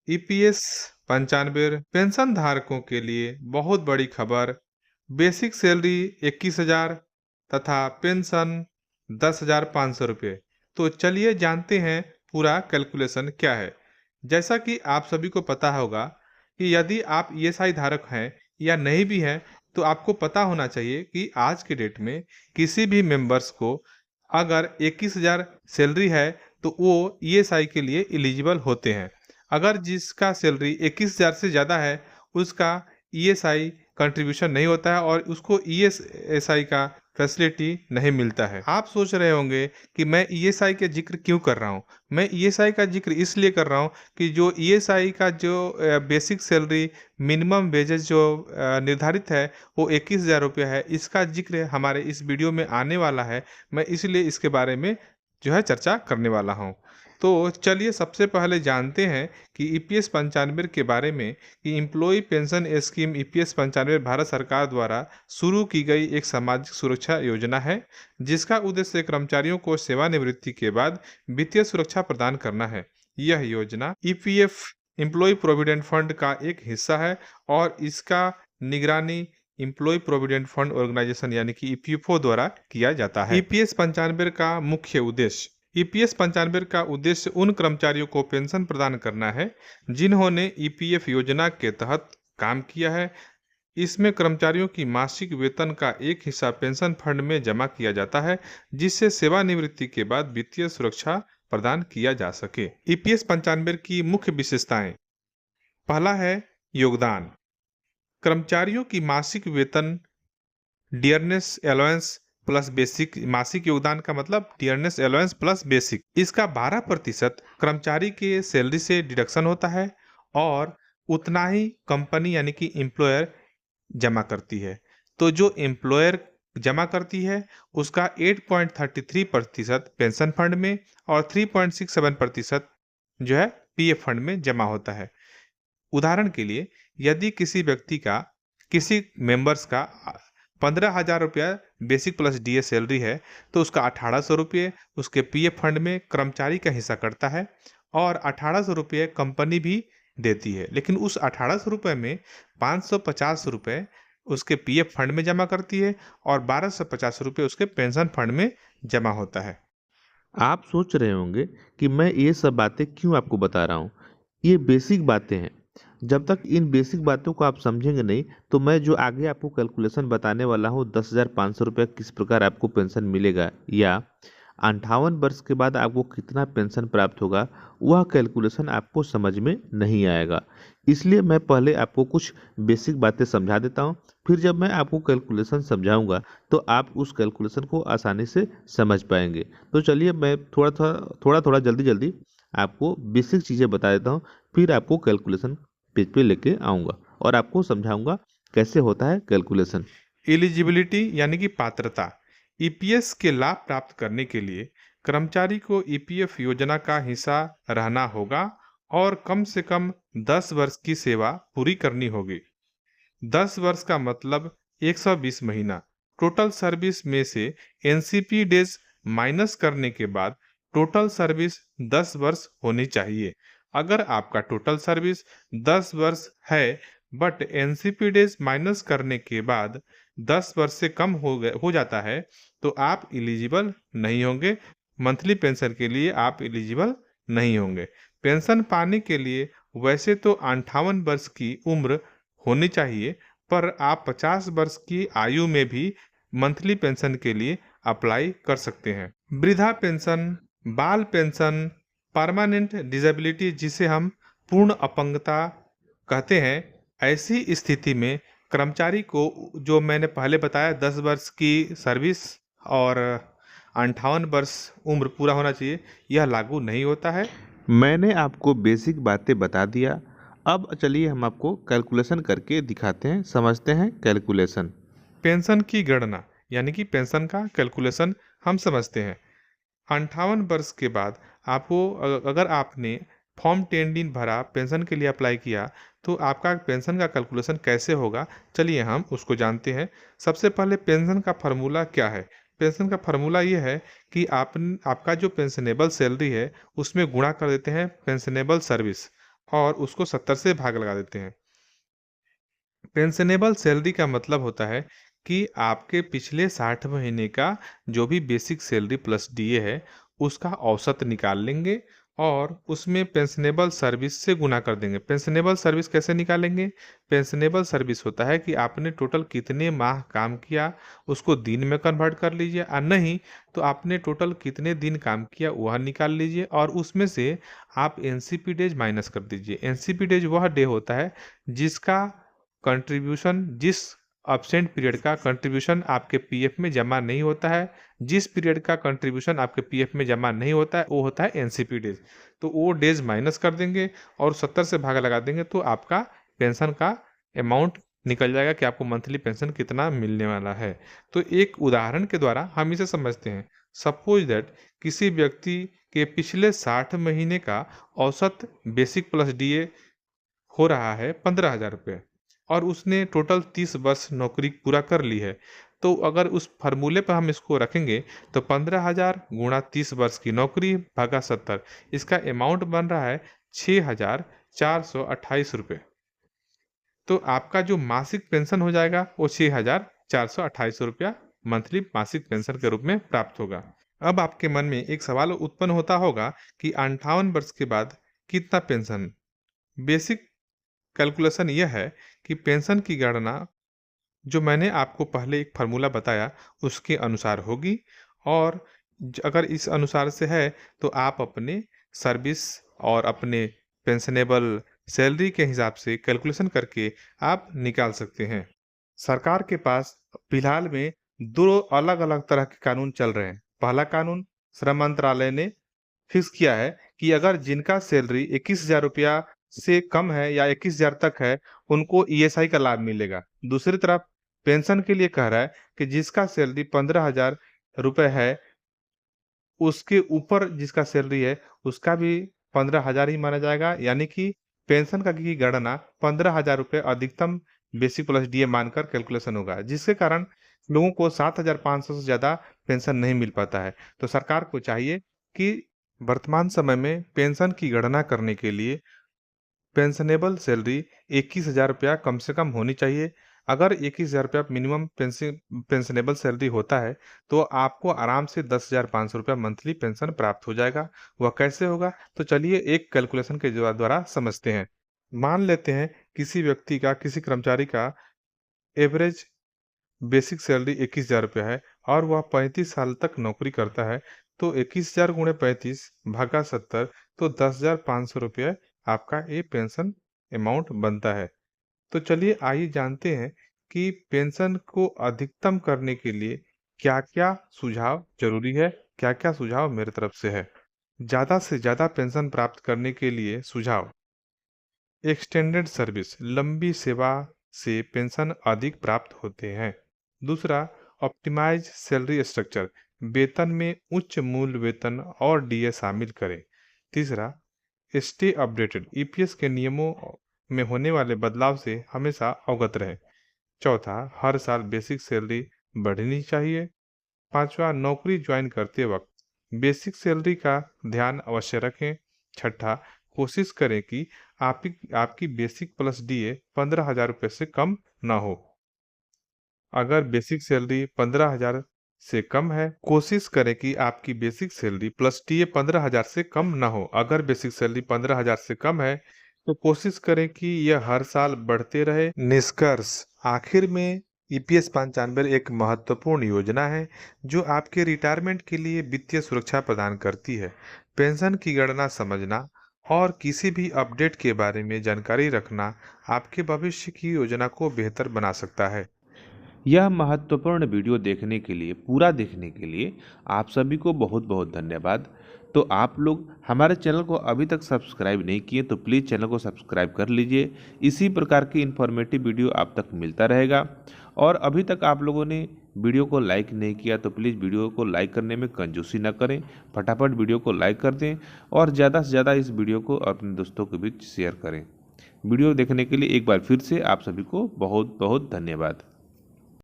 EPS 95 pension धारकों के लिए बहुत बड़ी खबर। बेसिक सैलरी 21,000 तथा पेंशन 10,500 रुपये। तो चलिए जानते हैं पूरा कैलकुलेशन क्या है। जैसा कि आप सभी को पता होगा कि यदि आप ईएसआई धारक हैं या नहीं भी हैं, तो आपको पता होना चाहिए कि आज के डेट में किसी भी मेंबर्स को अगर 21,000 सैलरी है तो वो ईएसआई के लिए एलिजिबल होते हैं। अगर जिसका सैलरी 21,000 से ज़्यादा है उसका ईएसआई कंट्रीब्यूशन नहीं होता है और उसको ईएसआई का फैसिलिटी नहीं मिलता है। आप सोच रहे होंगे कि मैं ईएसआई के जिक्र क्यों कर रहा हूँ। मैं ईएसआई का जिक्र इसलिए कर रहा हूँ कि जो ईएसआई का जो बेसिक सैलरी मिनिमम वेजेस जो निर्धारित है वो 21,000 रुपये है। इसका जिक्र हमारे इस वीडियो में आने वाला है। मैं इसलिए इसके बारे में जो है चर्चा करने वाला हूँ। तो चलिए सबसे पहले जानते हैं कि ईपीएस 95 के बारे में कि employ pension scheme EPS 95 Bharat सरकार द्वारा शुरू की गई एक सामाजिक सुरक्षा योजना है, जिसका उद्देश्य कर्मचारियों को सेवानिवृत्ति के बाद वित्तीय सुरक्षा प्रदान करना है। यह योजना ईपीएफ एम्प्लॉय प्रोविडेंट फंड का एक हिस्सा है और इसका निगरानी एम्प्लॉय प्रोविडेंट फंड ऑर्गेनाइजेशन यानी कि ईपीएफओ द्वारा किया जाता है। ईपीएस 95 का मुख्य उद्देश्य ईपीएस 95 का उद्देश्य उन कर्मचारियों को पेंशन प्रदान करना है जिन्होंने ईपीएफ योजना के तहत काम किया है। इसमें कर्मचारियों की मासिक वेतन का एक हिस्सा पेंशन फंड में जमा किया जाता है, जिससे सेवानिवृत्ति के बाद वित्तीय सुरक्षा प्रदान किया जा सके। ईपीएस 95 की मुख्य विशेषताएं। पहला है योगदान। कर्मचारियों की मासिक वेतन डियरनेस अलाउंस प्लस बेसिक। मासिक योगदान का मतलब डियरनेस अलाउंस प्लस बेसिक। इसका 12% कर्मचारी के सैलरी से डिडक्शन होता है और उतना ही कंपनी यानी कि एम्प्लॉयर जमा करती है। तो जो एम्प्लॉयर जमा करती है उसका 8.33% पेंशन फंड में और 3.67% जो है पीएफ फंड में जमा होता है। उदाहरण के लिए यदि किसी व्यक्ति का किसी मेंबर्स का 15,000 रुपया बेसिक प्लस डीए सैलरी है तो उसका 1,800 रुपये उसके पीएफ फंड में कर्मचारी का हिस्सा करता है और 1,800 रुपये कंपनी भी देती है। लेकिन उस 1,800 रुपये में 550 रुपये उसके पीएफ फंड में जमा करती है और 1,250 रुपये उसके पेंशन फंड में जमा होता है। आप सोच रहे होंगे कि मैं ये सब बातें क्यों आपको बता रहा हूँ। ये बेसिक बातें हैं। जब तक इन बेसिक बातों को आप समझेंगे नहीं तो मैं जो आगे आपको कैलकुलेशन बताने वाला हूँ 10,500 रुपया किस प्रकार आपको पेंशन मिलेगा या 58 वर्ष के बाद आपको कितना पेंशन प्राप्त होगा, वह कैलकुलेशन आपको समझ में नहीं आएगा। इसलिए मैं पहले आपको कुछ बेसिक बातें समझा देता हूँ, फिर जब मैं आपको कैलकुलेशन समझाऊंगा तो आप उस कैलकुलेशन को आसानी से समझ पाएंगे। तो चलिए मैं थोड़ा थोड़ा जल्दी जल्दी आपको बेसिक चीज़ें बता देता हूँ, फिर आपको कैलकुलेशन पेज पे लेके आऊँगा और आपको समझाऊँगा कैसे होता है कैलकुलेशन। एलिजिबिलिटी यानी कि पात्रता। ईपीएस के लाभ प्राप्त करने के लिए कर्मचारी को ईपीएफ योजना का हिस्सा रहना होगा और कम से कम 10 वर्ष की सेवा पूरी करनी होगी। 10 वर्ष का मतलब 120 महीना। टोटल सर्विस में से एनसीपी डेज माइनस करने के बाद टोटल सर्विस 10 वर्ष होनी चाहिए। अगर आपका टोटल सर्विस 10 वर्ष है बट एनसीपी डेज माइनस करने के बाद 10 वर्ष से कम हो जाता है तो आप एलिजिबल नहीं होंगे। मंथली पेंशन के लिए आप एलिजिबल नहीं होंगे। पेंशन पाने के लिए वैसे तो 58 वर्ष की उम्र होनी चाहिए, पर आप 50 वर्ष की आयु में भी मंथली पेंशन के लिए अप्लाई कर सकते हैं। वृद्धा पेंशन, बाल पेंशन, परमानेंट डिसेबिलिटी जिसे हम पूर्ण अपंगता कहते हैं, ऐसी स्थिति में कर्मचारी को जो मैंने पहले बताया 10 वर्ष की सर्विस और 58 वर्ष उम्र पूरा होना चाहिए, यह लागू नहीं होता है। मैंने आपको बेसिक बातें बता दिया। अब चलिए हम आपको कैलकुलेशन करके दिखाते हैं, समझते हैं कैलकुलेशन। पेंशन की गणना यानी कि पेंशन का कैलकुलेशन हम समझते हैं। 58 वर्ष के बाद आपको अगर आपने फॉर्म 10 भरा पेंशन के लिए अप्लाई किया तो आपका पेंशन का कैलकुलेशन कैसे होगा, चलिए हम उसको जानते हैं। सबसे पहले पेंशन का फार्मूला क्या है। पेंशन का फार्मूला ये है कि आपका जो पेंशनेबल सैलरी है उसमें गुणा कर देते हैं पेंशनेबल सर्विस। और उसको 70 से भाग लगा देते हैं। पेंशनेबल सैलरी का मतलब होता है कि आपके पिछले 60 महीने का जो भी बेसिक सैलरी प्लस डीए है उसका औसत निकाल लेंगे और उसमें पेंशनेबल सर्विस से गुना कर देंगे। पेंशनेबल सर्विस कैसे निकालेंगे? पेंशनेबल सर्विस होता है कि आपने टोटल कितने माह काम किया उसको दिन में कन्वर्ट कर लीजिए, और नहीं तो आपने टोटल कितने दिन काम किया वह निकाल लीजिए और उसमें से आप एनसीपी डेज माइनस कर दीजिए। एनसीपी डेज वह डे होता है जिसका कंट्रीब्यूशन, जिस अब्सेंट पीरियड का कंट्रीब्यूशन आपके पीएफ में जमा नहीं होता है, जिस पीरियड का कंट्रीब्यूशन आपके पीएफ में जमा नहीं होता है वो होता है एनसीपी डेज। तो वो डेज माइनस कर देंगे और 70 से भाग लगा देंगे तो आपका पेंशन का अमाउंट निकल जाएगा कि आपको मंथली पेंशन कितना मिलने वाला है। तो एक उदाहरण के द्वारा हम इसे समझते हैं। सपोज दैट किसी व्यक्ति के पिछले 60 महीने का औसत बेसिक प्लस डीए हो रहा है 15,000 रुपये और उसने टोटल 30 वर्ष नौकरी पूरा कर ली है। तो अगर उस फार्मूले पर हम इसको रखेंगे तो 15,000 गुणा 30 वर्ष की नौकरी भागा 70, इसका अमाउंट बन रहा है 6,428 रुपये। तो आपका जो मासिक पेंशन हो जाएगा वो 6,428 रुपया मंथली मासिक पेंशन के रूप में प्राप्त होगा। अब आपके मन में एक सवाल उत्पन्न होता होगा कि 58 वर्ष के बाद कितना पेंशन? बेसिक कैलकुलेशन यह है कि पेंशन की गणना जो मैंने आपको पहले एक फार्मूला बताया उसके अनुसार होगी और अगर इस अनुसार से है तो आप अपने सर्विस और अपने पेंशनेबल सैलरी के हिसाब से कैलकुलेशन करके आप निकाल सकते हैं। सरकार के पास फिलहाल में दो अलग अलग तरह के कानून चल रहे हैं। पहला कानून श्रम मंत्रालय ने फिक्स किया है कि अगर जिनका सैलरी 21,000 रुपया से कम है या 21,000 तक है उनको ईएसआई का लाभ मिलेगा। दूसरी तरफ पेंशन के लिए कह रहा है कि जिसका सैलरी 15,000 रुपये है उसके ऊपर जिसका सैलरी है उसका भी 15,000 ही माना जाएगा, यानी कि पेंशन का की गणना 15,000 रुपये अधिकतम बेसिक प्लस डीए मानकर कैलकुलेशन होगा, जिसके कारण लोगों को 7,500 से ज़्यादा पेंशन नहीं मिल पाता है। तो सरकार को चाहिए कि वर्तमान समय में पेंशन की गणना करने के लिए पेंशनेबल सैलरी 21,000 रुपया कम से कम होनी चाहिए। अगर 21,000 रुपया मिनिमम पेंशनेबल सैलरी होता है तो आपको आराम से 10,500 रुपया मंथली पेंशन प्राप्त हो जाएगा। वह कैसे होगा? तो चलिए एक कैलकुलेशन के द्वारा समझते हैं। मान लेते हैं किसी व्यक्ति का, किसी कर्मचारी का एवरेज बेसिक सैलरी 21,000 रुपया है और वह 35 साल तक नौकरी करता है। तो 21,000 गुणे 35 भागा 70 तो 10,500 रुपये आपका ये पेंशन अमाउंट बनता है। तो चलिए आइए जानते हैं कि पेंशन को अधिकतम करने के लिए क्या-क्या सुझाव जरूरी है, क्या-क्या सुझाव मेरे तरफ से है। ज़्यादा से ज़्यादा पेंशन प्राप्त करने के लिए सुझाव: एक्सटेंडेड सर्विस, लंबी सेवा से पेंशन अधिक प्राप्त होते हैं। दूसरा, ऑप्टिमाइज सैलरी स्ट्रक्चर, वेतन में उच्च मूल वेतन और डीए शामिल करें। तीसरा, स्टे अपडेटेड, ईपीएस के नियमों में होने वाले बदलाव से हमेशा अवगत रहें। चौथा, हर साल बेसिक सैलरी बढ़नी चाहिए। पांचवा, नौकरी ज्वाइन करते वक्त बेसिक सैलरी का ध्यान अवश्य रखें। छठा, कोशिश करें कि आपकी बेसिक प्लस डीए 15,000 रुपये से कम ना हो। अगर बेसिक सैलरी 15,000 से कम है, कोशिश करें कि आपकी बेसिक सैलरी प्लस डीए 15,000 से कम ना हो। अगर बेसिक सैलरी 15,000 से कम है तो कोशिश करें कि यह हर साल बढ़ते रहे। निष्कर्ष: आखिर में ईपीएस 95 एक महत्वपूर्ण योजना है जो आपके रिटायरमेंट के लिए वित्तीय सुरक्षा प्रदान करती है। पेंशन की गणना समझना और किसी भी अपडेट के बारे में जानकारी रखना आपके भविष्य की योजना को बेहतर बना सकता है। यह महत्वपूर्ण वीडियो देखने के लिए, पूरा देखने के लिए आप सभी को बहुत बहुत धन्यवाद। तो आप लोग हमारे चैनल को अभी तक सब्सक्राइब नहीं किए तो प्लीज़ चैनल को सब्सक्राइब कर लीजिए। इसी प्रकार की इन्फॉर्मेटिव वीडियो आप तक मिलता रहेगा। और अभी तक आप लोगों ने वीडियो को लाइक नहीं किया तो प्लीज़ वीडियो को लाइक करने में कंजूसी न करें, फटाफट वीडियो को लाइक कर दें और ज़्यादा से ज़्यादा इस वीडियो को अपने दोस्तों के बीच शेयर करें। वीडियो देखने के लिए एक बार फिर से आप सभी को बहुत बहुत धन्यवाद।